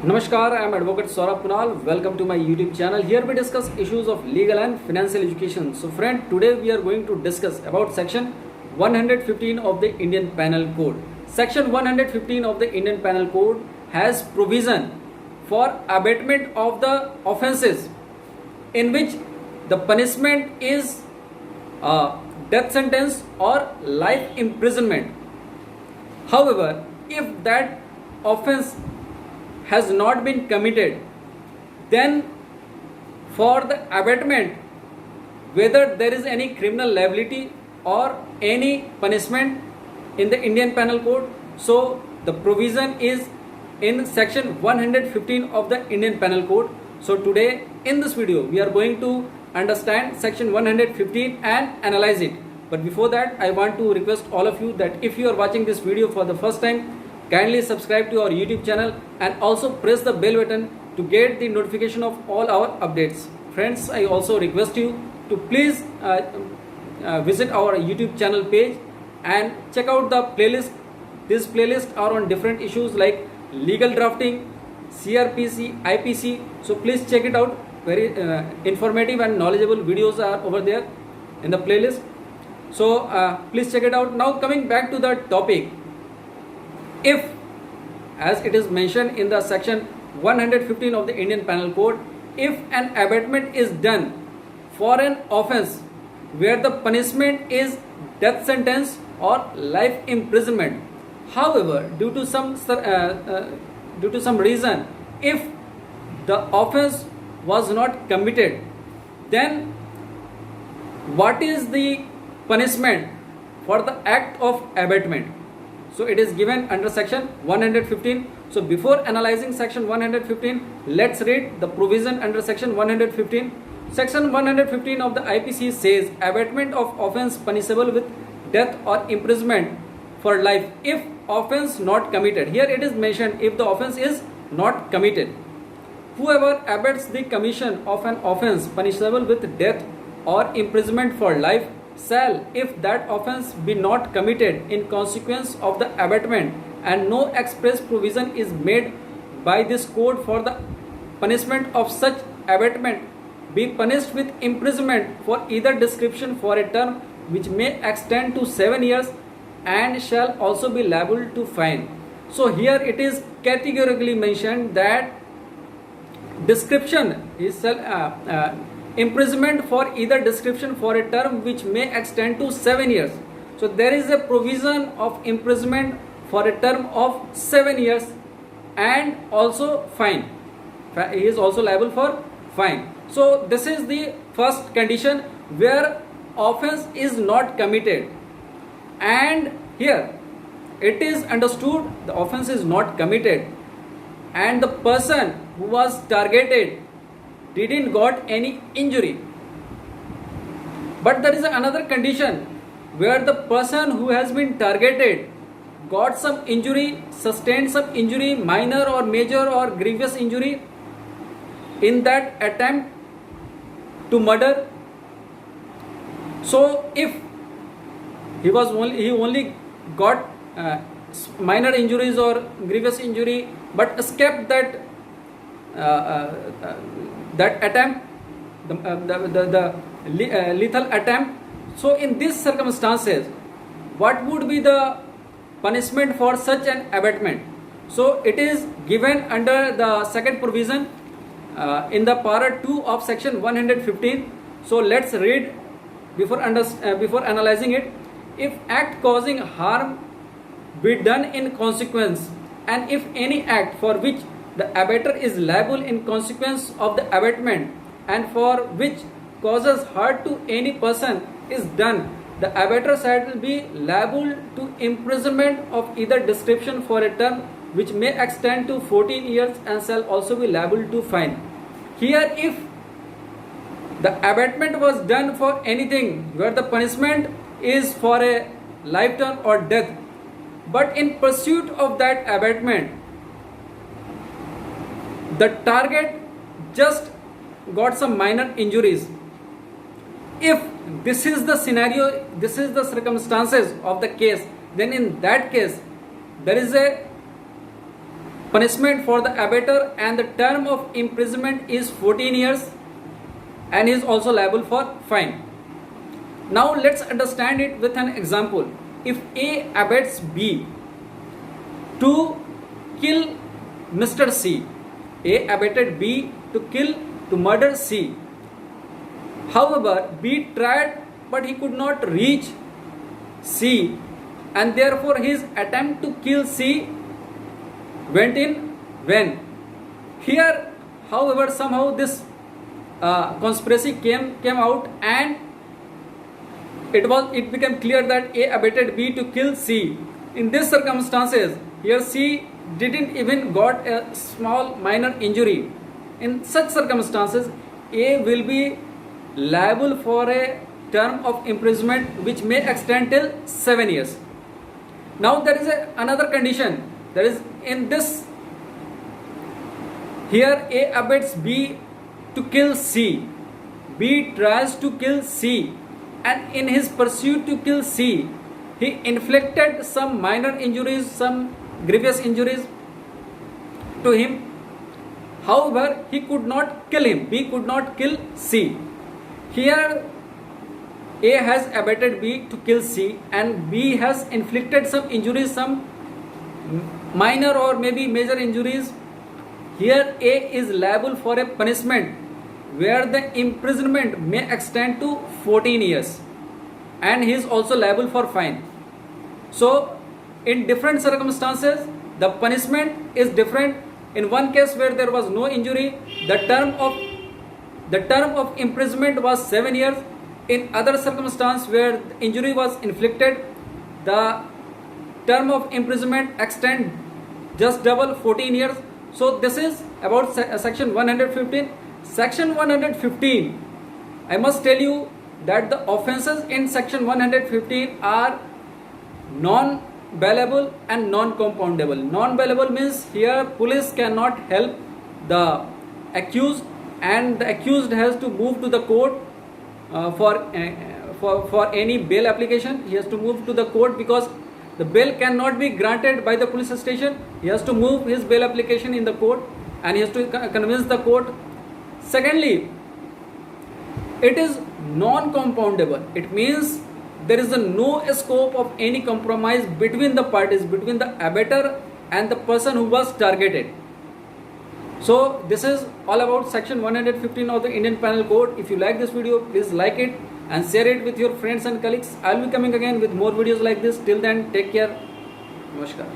Namaskar, I am Advocate Saurabh Kunal. Welcome to my YouTube channel. Here we discuss issues of legal and financial education. So friend, today we are going to discuss about section 115 of the Indian Penal Code. Section 115 of the Indian Penal Code has provision for abatement of the offences in which the punishment is death sentence or life imprisonment. However, if that offence has not been committed, then for the abatement, whether there is any criminal liability or any punishment in the Indian Penal Code, so the provision is in section 115 of the Indian Penal Code. So today in this video we are going to understand section 115 and analyze it. But before that, I want to request all of you that if you are watching this video for the first time, kindly subscribe to our YouTube channel and also press the bell button to get the notification of all our updates. Friends, I also request you to please visit our YouTube channel page and check out the playlist. These playlists are on different issues like legal drafting, CRPC, IPC. So please check it out. Very informative and knowledgeable videos are over there in the playlist. So please check it out. Now coming back to the topic, if, as it is mentioned in the section 115 of the Indian Penal Code, if an abatement is done for an offence where the punishment is death sentence or life imprisonment, however, due to some reason, if the offence was not committed, then what is the punishment for the act of abatement? So it is given under section 115. So before analyzing section 115, let's read the provision under section 115. Section 115 of the IPC says abatement of offence punishable with death or imprisonment for life if offence not committed. Here it is mentioned if the offence is not committed. Whoever abates the commission of an offence punishable with death or imprisonment for life shall, if that offence be not committed in consequence of the abatement and no express provision is made by this code for the punishment of such abatement, be punished with imprisonment for either description for a term which may extend to 7 years and shall also be liable to fine. So here it is categorically mentioned that description is imprisonment for either description for a term which may extend to 7 years. So there is a provision of imprisonment for a term of 7 years and also fine. He is also liable for fine. So this is the first condition where offence is not committed, and here it is understood the offence is not committed and the person who was targeted didn't got any injury. But there is another condition where the person who has been targeted got some injury, sustained some injury, minor or major or grievous injury in that attempt to murder. So if he only got minor injuries or grievous injury but escaped that attempt, the lethal attempt. So in these circumstances, what would be the punishment for such an abatement? So it is given under the second provision in the para 2 of section 115. So let's read before analyzing it. If act causing harm be done in consequence, and if any act for which the abater is liable in consequence of the abatement and for which causes hurt to any person is done, the abater shall be liable to imprisonment of either description for a term which may extend to 14 years and shall also be liable to fine. Here if the abatement was done for anything where the punishment is for a lifetime or death, but in pursuit of that abatement the target just got some minor injuries. If this is the scenario, this is the circumstances of the case, then in that case there is a punishment for the abettor and the term of imprisonment is 14 years and he is also liable for fine. Now let's understand it with an example. If A abets B to kill Mr. C, A abetted B to murder C. However, B tried but he could not reach C, and therefore his attempt to kill C went in vain. Here, however, somehow this conspiracy came out, and it became clear that A abetted B to kill C. In these circumstances, here C didn't even got a small minor injury. In such circumstances, A will be liable for a term of imprisonment which may extend till 7 years. Now there is another condition. There is in this, here A abets B to kill C. B tries to kill C, and in his pursuit to kill C, he inflicted some minor injuries, some grievous injuries to him. However, he could not kill him. B could not kill C. Here A has abetted B to kill C, and B has inflicted some injuries, some minor or maybe major injuries. Here A is liable for a punishment where the imprisonment may extend to 14 years, and he is also liable for fine. So in different circumstances the punishment is different. In one case where there was no injury, the term of imprisonment was 7 years. In other circumstance where injury was inflicted, the term of imprisonment extend just double, 14 years. So this is about section 115. Section 115, I must tell you that the offences in section 115 are non-bailable and non-compoundable. Non-bailable means here police cannot help the accused, and the accused has to move to the court for any bail application. He has to move to the court because the bail cannot be granted by the police station. He has to move his bail application in the court, and he has to convince the court. Secondly, it is non-compoundable. It means there is no scope of any compromise between the parties, between the abettor and the person who was targeted. So this is all about section 115 of the Indian Penal Code. If you like this video, please like it and share it with your friends and colleagues. I will be coming again with more videos like this. Till then, take care. Namaskar.